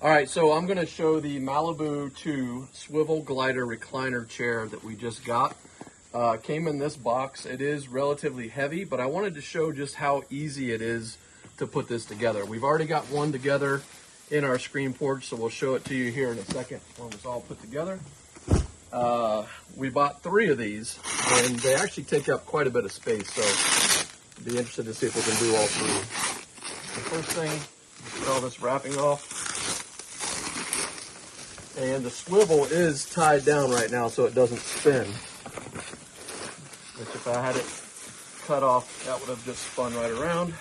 All right, so I'm gonna show the Malibu 2 swivel glider recliner chair that we just got. Came in this box. It is relatively heavy, but I wanted to show just how easy it is to put this together. We've already got one together in our screen porch, so we'll show it to you here in a second when it's all put together. We bought 3 of these, and they actually take up quite a bit of space, so I'll be interested to see if we can do all 3. The first thing, get all this wrapping off. And the swivel is tied down right now so it doesn't spin. Which if I had it cut off, that would have just spun right around.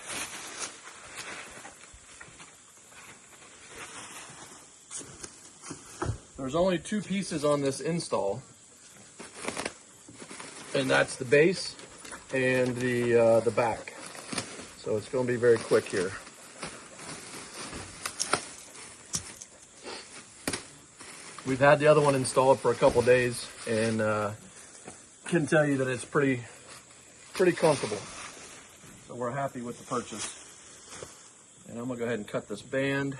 There's only 2 pieces on this install, and that's the base and the back. So it's going to be very quick here. We've had the other one installed for a couple days, and can tell you that it's pretty comfortable. So we're happy with the purchase. And I'm gonna go ahead and cut this band.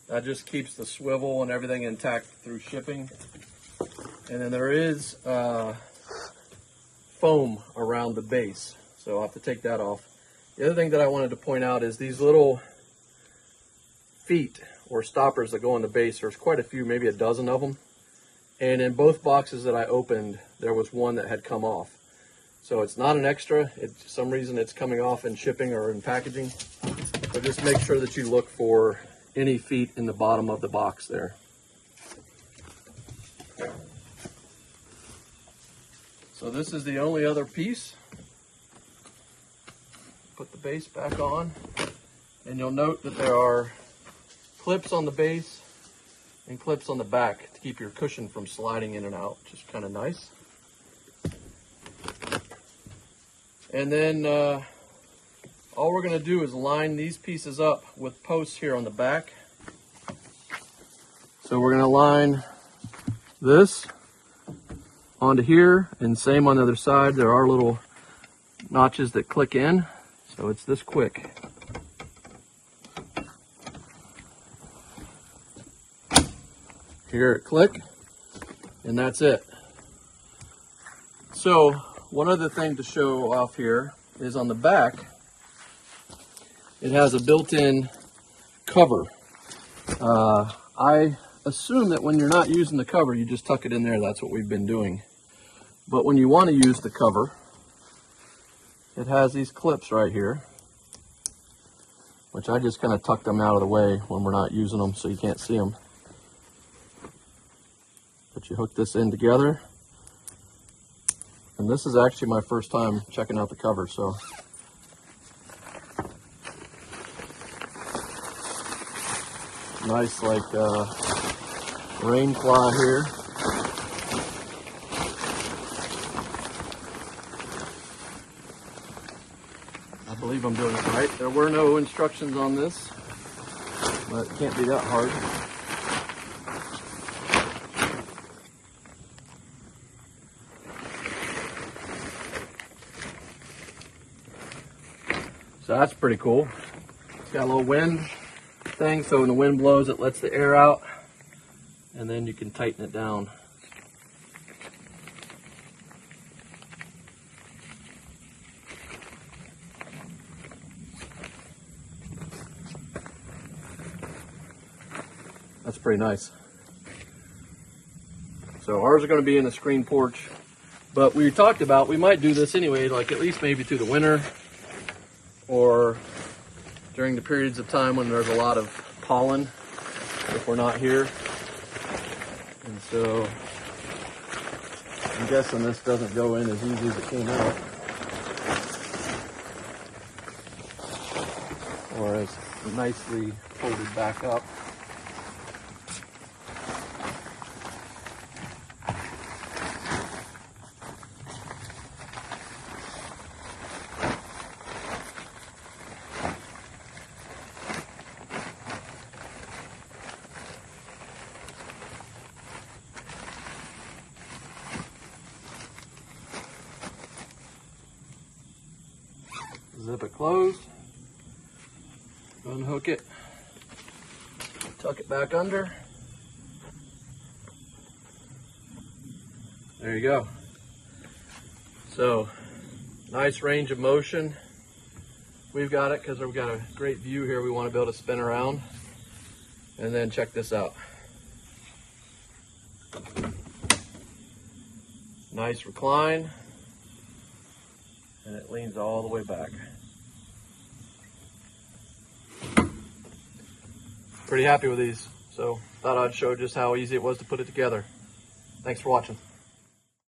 That just keeps the swivel and everything intact through shipping. And then there is foam around the base, so I'll have to take that off. The other thing that I wanted to point out is these little feet or stoppers that go on the base. There's quite a few, maybe a dozen of them. And in both boxes that I opened, there was one that had come off. So it's not an extra. For some reason it's coming off in shipping or in packaging. So just make sure that you look for any feet in the bottom of the box there. So this is the only other piece. Put the base back on, and you'll note that there are clips on the base and clips on the back to keep your cushion from sliding in and out, which is kind of nice. And then all we're going to do is line these pieces up with posts here on the back. So we're going to line this onto here, and same on the other side. There are little notches that click in, so it's this quick. Hear it click, and that's it. So one other thing to show off here is on the back, it has a built-in cover. I assume that when you're not using the cover, you just tuck it in there. That's what we've been doing. But when you want to use the cover, it has these clips right here, which I just kind of tuck them out of the way when we're not using them so you can't see them. But you hook this in together, and this is actually my first time checking out the cover, so nice like rain fly here. I believe I'm doing it right. There were no instructions on this, but it can't be that hard. So that's pretty cool. It's got a little wind thing, so when the wind blows, it lets the air out, and then you can tighten it down. That's pretty nice. So ours are going to be in the screen porch, but we talked about we might do this anyway, like at least maybe through the winter, or during the periods of time when there's a lot of pollen, if we're not here. And so I'm guessing this doesn't go in as easy as it came out, or as nicely folded back up. Zip it closed. Unhook it, tuck it back under. There you go. So, nice range of motion. We've got it because we've got a great view here we want to be able to spin around. And then check this out. Nice recline. And it leans all the way back. Pretty happy with these. So thought I'd show just how easy it was to put it together. Thanks for watching.